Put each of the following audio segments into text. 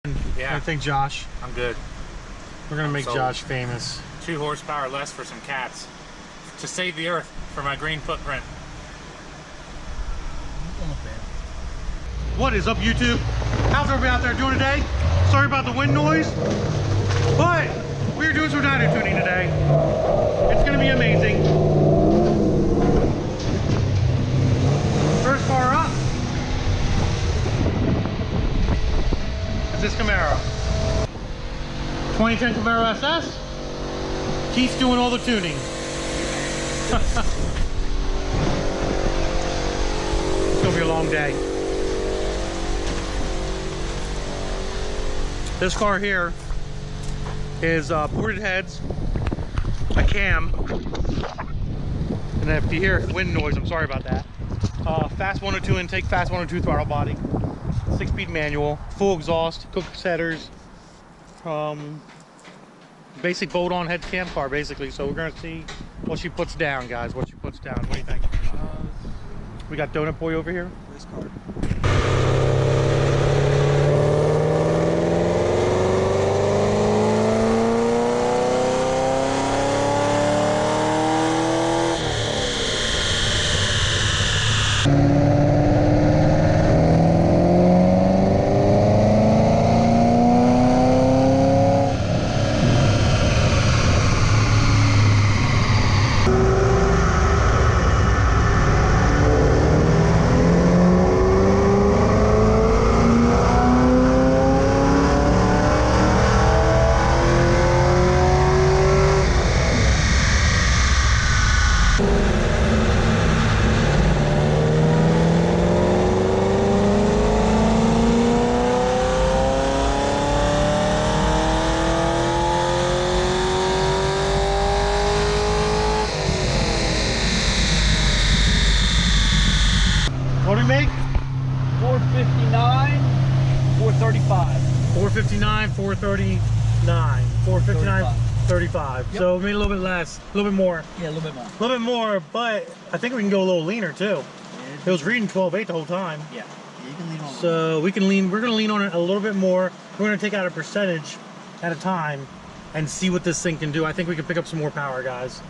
Yeah. I think Josh. I'm good. We're gonna make Josh famous. 2 horsepower less for some cats. To save the earth for my green footprint. What is up, YouTube? How's everybody out there doing today? Sorry about the wind noise, but we're doing some dyno tuning today. It's gonna be amazing. First car up is this Camaro. 2010 Camaro SS. Keith's doing all the tuning. It's gonna be a long day. This car here is ported heads, a cam, and if you hear wind noise, I'm sorry about that. Fast 102 intake, fast 102 throttle body, 6-speed manual, full exhaust, cook setters, basic bolt-on head cam car basically. So we're gonna see what she puts down, guys. What she puts down. What do you think? We got Donut Boy over here. Race car. What do we make? 459, 435. 459, 439, 459, 35. Yep. So maybe a little bit less, a little bit more. Yeah, a little bit more. A little bit more, but I think we can go a little leaner too. Yeah, It was reading 12.8 the whole time. yeah, you can lean on. So we can lean, we're gonna lean on it a little bit more. We're gonna take out a percentage at a time and see what this thing can do. I think we can pick up some more power, guys.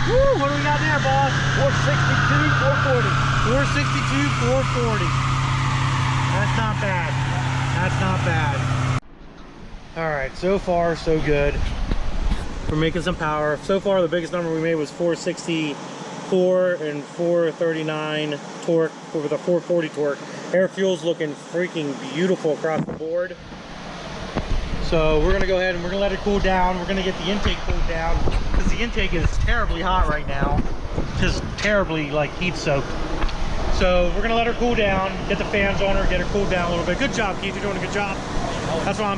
Woo, what do we got there, boss? 462, 440. 462, 440. That's not bad. That's not bad. All right, so far so good. We're making some power. So far the biggest number we made was 464 and 439 torque with a 440 torque. Air fuel's looking freaking beautiful across the board. So we're gonna go ahead and we're gonna let it cool down. We're gonna get the intake cooled down because the intake is terribly hot right now. Just terribly like heat soaked. So we're gonna let her cool down, get the fans on her, get her cooled down a little bit. Good job, Keith, you're doing a good job. That's why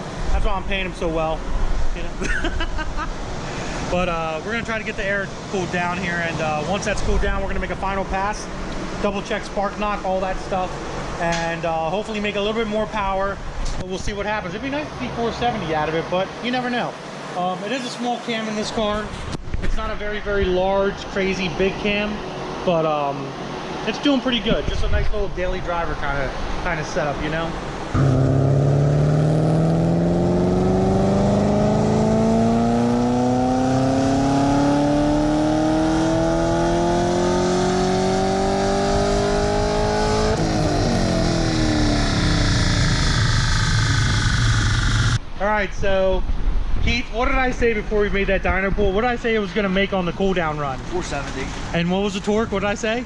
I'm paying him so well. You know? But we're gonna try to get the air cooled down here, and once that's cooled down, we're gonna make a final pass, double check spark knock, all that stuff, and hopefully make a little bit more power. But we'll see what happens. It'd be nice to see 470 out of it, but you never know. It is a small cam in this car. It's not a very, very large, crazy big cam, but it's doing pretty good. Just a nice little daily driver kind of setup, you know. All right, so Keith, what did I say before we made that dyno pull? What did I say it was going to make on the cool down run? 470. And what was the torque? What did I say?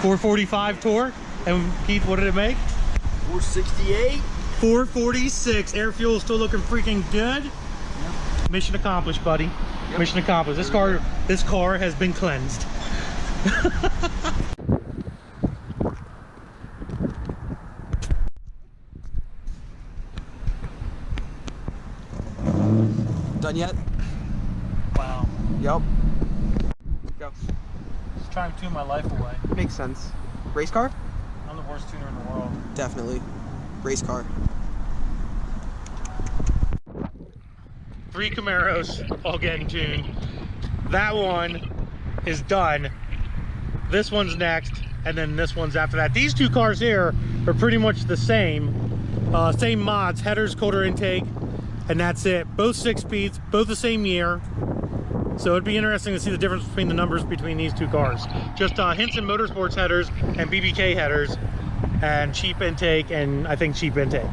445 torque. And Keith, what did it make? 468. 446. Air fuel is still looking freaking good. Yep. Mission accomplished, buddy. Yep. Mission accomplished. This car has been cleansed. Done yet? Wow. Yup. Go. Just trying to tune my life away. Makes sense. Race car? I'm the worst tuner in the world. Definitely. Race car. 3 Camaros, all getting tuned. that one is done. This one's next, and then this one's after that. These two cars here are pretty much the same. Same mods, headers, quarter intake, and that's it. Both 6-speeds, both the same year. So it'd be interesting to see the difference between the numbers between these two cars. Just Hinson Motorsports headers and BBK headers, and cheap intake, and I think cheap intake.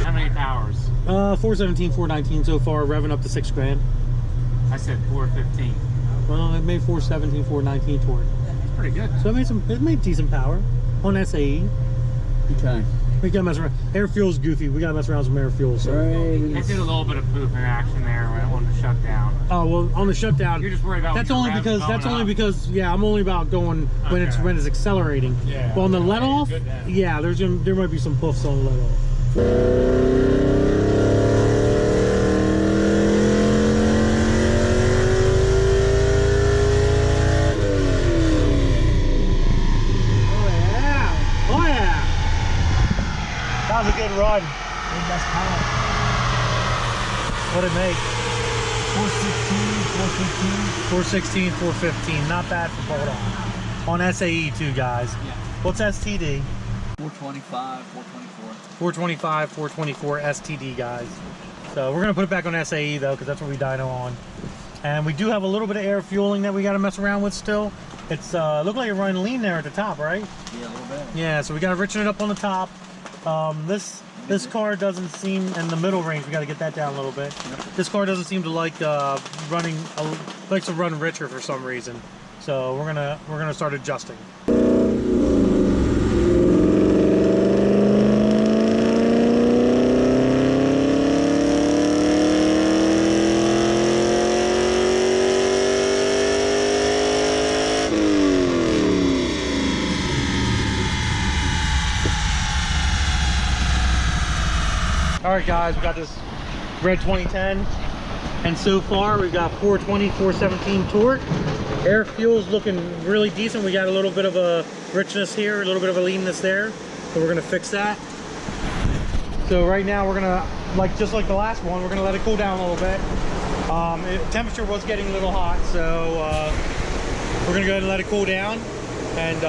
How many powers? 417, 419 so far, revving up to 6 grand. I said 415. Well, it made 417, 419 torque. That's pretty good. So it made decent power on SAE. Okay. We gotta mess around. Air fuel's goofy. We gotta mess around with some air fuel. So. They did a little bit of poop in action there on the shutdown. Oh well, on the shutdown. You're just worried about. That's only because yeah, I'm only about going when it's accelerating. Yeah. But on the let off, yeah, there might be some puffs on the let off. That was a good run. Best power. What'd it make? 416, 415. 416, 415. Not bad for bolt on SAE too, guys. Yeah. What's STD? 425, 424. 425, 424 STD, guys. So we're gonna put it back on SAE though, because that's what we dyno on. And we do have a little bit of air fueling that we got to mess around with still. It's look like you're running lean there at the top, right? Yeah, a little bit. Yeah, so we got to richen it up on the top. This car doesn't seem, in the middle range, we got to get that down a little bit. Yep. This car doesn't seem to like likes to run richer for some reason. So we're gonna start adjusting. Alright guys, we got this red 2010, and so far we've got 420, 417 torque. Air fuel's looking really decent. We got a little bit of a richness here, a little bit of a leanness there, so we're gonna fix that. So right now we're gonna, just like the last one, we're gonna let it cool down a little bit. Temperature was getting a little hot, so we're gonna go ahead and let it cool down and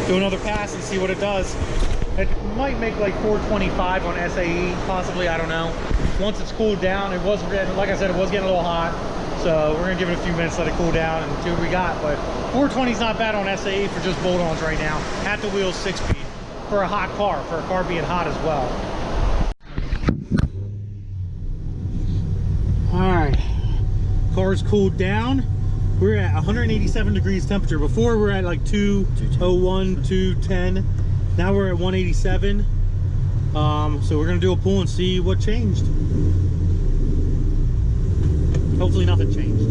do another pass and see what it does. It might make like 425 on SAE, possibly, I don't know. Once it's cooled down, it was getting, like I said, it was getting a little hot. So we're gonna give it a few minutes, let it cool down and see what we got. But 420 is not bad on SAE for just bolt-ons right now. At the wheels, 6-speed. For a hot car, for a car being hot as well. All right, car's cooled down. We're at 187 degrees temperature. Before we were at like 201, 210. Now we're at 187. So we're gonna do a pull and see what changed. Hopefully nothing changed.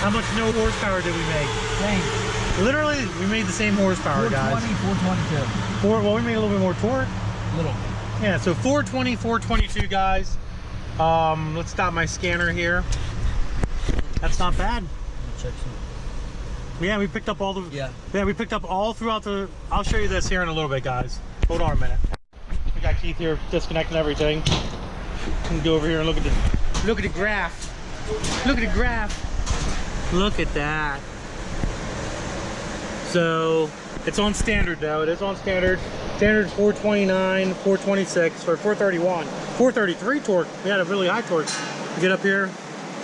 How much no horsepower did we make? Same. Literally, we made the same horsepower, 420, guys. 422. Well, we made a little bit more torque. Little. Yeah, so 420, 422, guys. Let's stop my scanner here. That's not bad. Check some. Yeah, we picked up all the. Yeah. Yeah, we picked up all throughout the. I'll show you this here in a little bit, guys. Hold on a minute. We got Keith here disconnecting everything. We can go over here and look at the graph. Look at the graph. Look at that. So it's on standard though. It is on standard. Standard 429, 426, or 431, 433 torque. We had a really high torque. Get up here,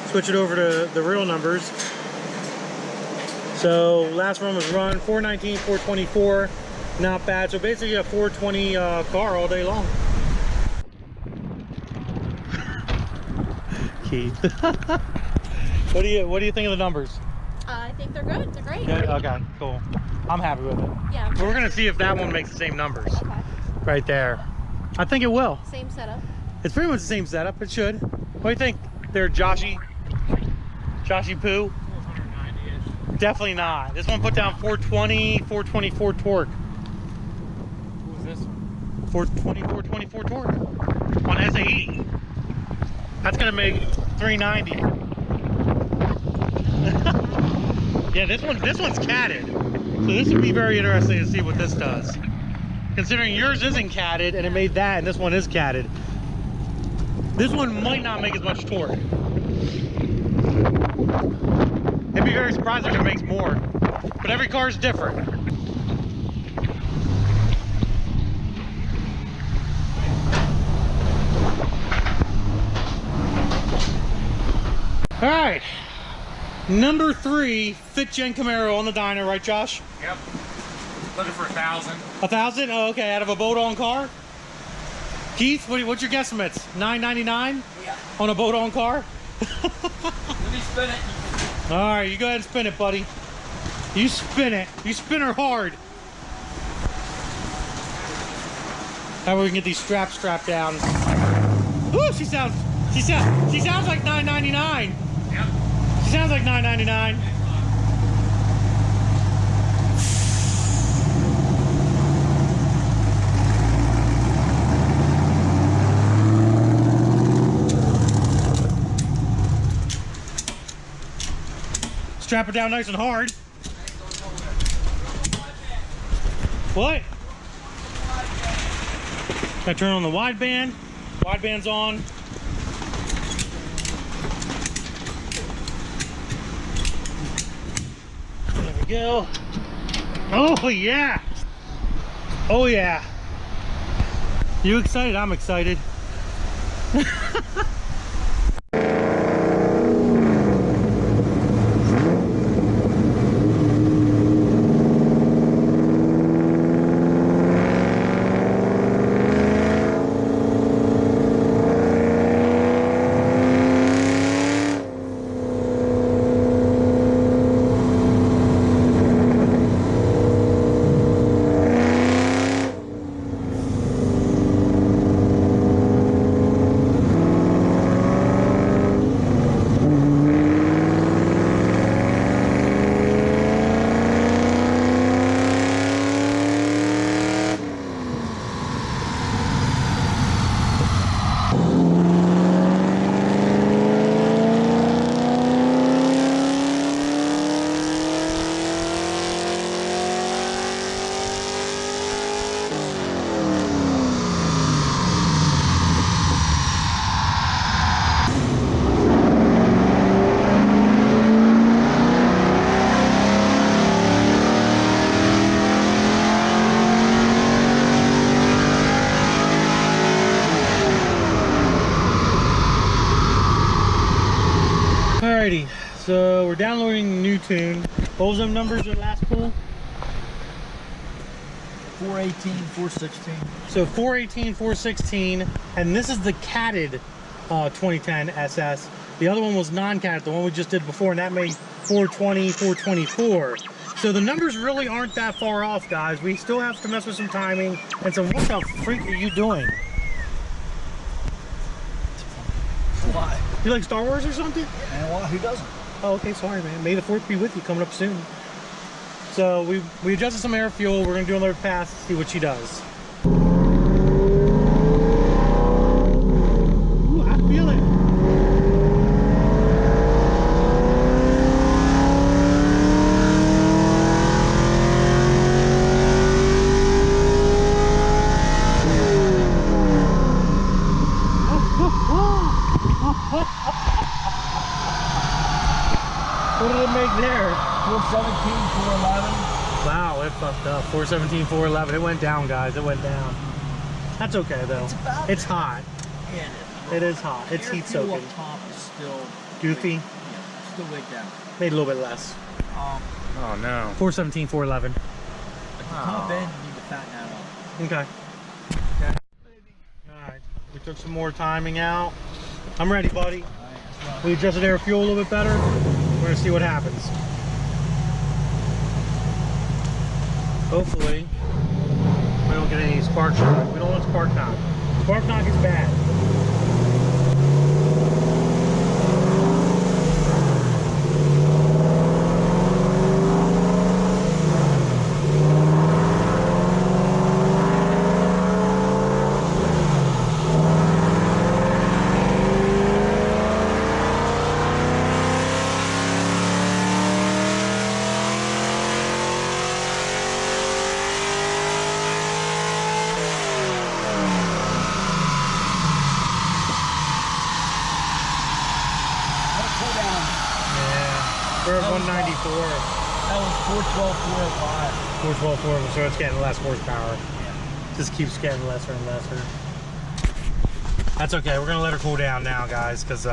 switch it over to the real numbers. So last run was run 419, 424, not bad. So basically a 420 car all day long. Keith, what do you think of the numbers? I think they're good. They're great. Yeah, okay, cool. I'm happy with it. Yeah. We're gonna see if that one makes the same numbers. Okay. Right there. I think it will. Same setup. It's pretty much the same setup. It should. What do you think there, Joshy? Joshy Poo? 190-ish. Definitely not. This one put down 420, 424 torque. Who's this one? 420, 424 torque on SAE. That's gonna make 390. Yeah, this one's catted. So this would be very interesting to see what this does. Considering yours isn't catted and it made that, and this one is catted. This one might not make as much torque. I'd be very surprised if it makes more. But every car is different. All right. Number 3, Fit Gen Camaro on the dyno, right, Josh? Yep. Looking for 1,000. 1,000? Oh, okay, out of a boat-on car? Keith, what's your guesstimates? $999? Yeah. On a boat-on car? Let me spin it. All right, you go ahead and spin it, buddy. You spin it. You spin her hard. That way we can get these straps strapped down. Ooh, she sounds like $999. Yep. She sounds like $999. Strap it down nice and hard. What? Gotta turn on the wideband. Wideband's on. There we go. Oh yeah. Oh yeah. You excited? I'm excited. Alrighty, so we're downloading the new tune. What was them numbers at last pull? 418, 416. So 418, 416, and this is the catted 2010 SS. The other one was non-catted, the one we just did before, and that made 420, 424. So the numbers really aren't that far off, guys. We still have to mess with some timing and some. What the freak are you doing? Why? You like Star Wars or something? And why? Who doesn't? Oh, okay, sorry, man. May the 4th be with you, coming up soon. So we adjusted some air fuel. We're gonna do another pass to see what she does. Ooh, I feel it. What did it make there? 417, 411. Wow, it fucked up. 417, 411. It went down, guys. It went down. That's okay, though. It's hot. Yeah, It is hot. It's heat soaking. Up top is still Goofy. Yeah, still way down. Made a little bit less. Oh no. 417, 411. Top end, you need to fatten that up. Okay. Alright. We took some more timing out. I'm ready, buddy. We adjusted air fuel a little bit better. We're gonna see what happens. Hopefully, we don't get any spark shock. We don't want spark knock. Spark knock is bad. We're at 194. That was 412, 405. 412, 4, so it's getting less horsepower. Just keeps getting lesser and lesser. That's okay. We're gonna let her cool down now, guys, because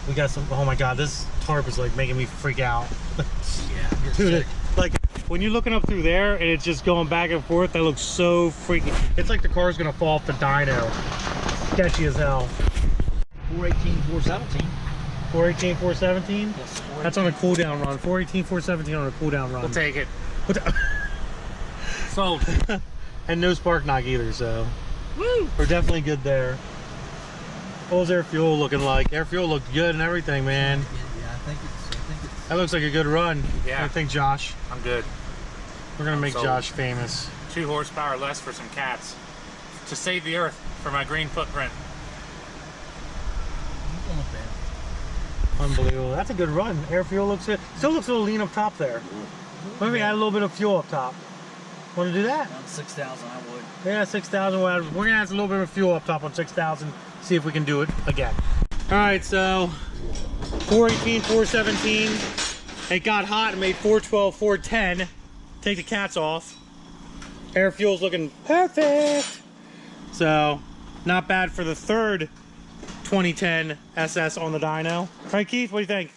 we got some. Oh my god, this tarp is like making me freak out. Yeah, Dude, like when you're looking up through there and it's just going back and forth, that looks so freaky. It's like the car's gonna fall off the dyno. Sketchy as hell. 418, 417. 418, 417. Yes, That's on a cool down run. 418, 417 on a cool down run. We'll take it. Sold. And no spark knock either, so Woo! we're definitely good there. What was air fuel looking like? Air fuel looked good and everything, man. Yeah, I think it's. That looks like a good run. Yeah. I think Josh. I'm good. We're gonna make sold. Josh famous. 2 horsepower less for some cats. To save the earth for my green footprint. Unbelievable. That's a good run. Air fuel looks good. Still looks a little lean up top there. Maybe add a little bit of fuel up top. Want to do that? On 6,000, I would. Yeah, 6,000. We're gonna add a little bit of fuel up top on 6,000. See if we can do it again. All right, so 418, 417. It got hot and made 412, 410. Take the cats off. Air fuel's looking perfect. So, not bad for the third 2010 SS on the dyno. Right, Keith? What do you think?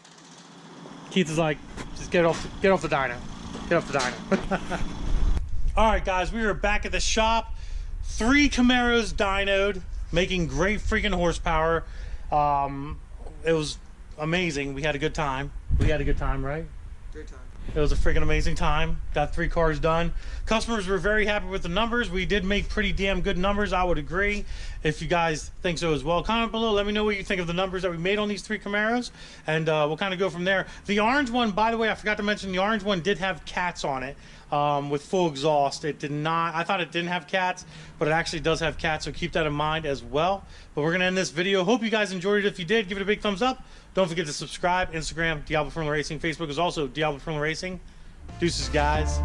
Keith is like, just get off the dyno. Get off the dyno. All right, guys, we are back at the shop. 3 Camaros dynoed, making great freaking horsepower. It was amazing. We had a good time. We had a good time, right? Great time. It was a freaking amazing time. Got 3 cars done. Customers were very happy with the numbers. We did make pretty damn good numbers, I would agree. If you guys think so as well, comment below. Let me know what you think of the numbers that we made on these 3 Camaros, and we'll kind of go from there. The orange one, by the way, I forgot to mention, the orange one did have cats on it with full exhaust. It did not. I thought it didn't have cats, but it actually does have cats, so keep that in mind as well. But we're going to end this video. Hope you guys enjoyed it. If you did, give it a big thumbs up. Don't forget to subscribe. Instagram, Diablo Formula Racing. Facebook is also Diablo Formula Racing. Deuces, guys.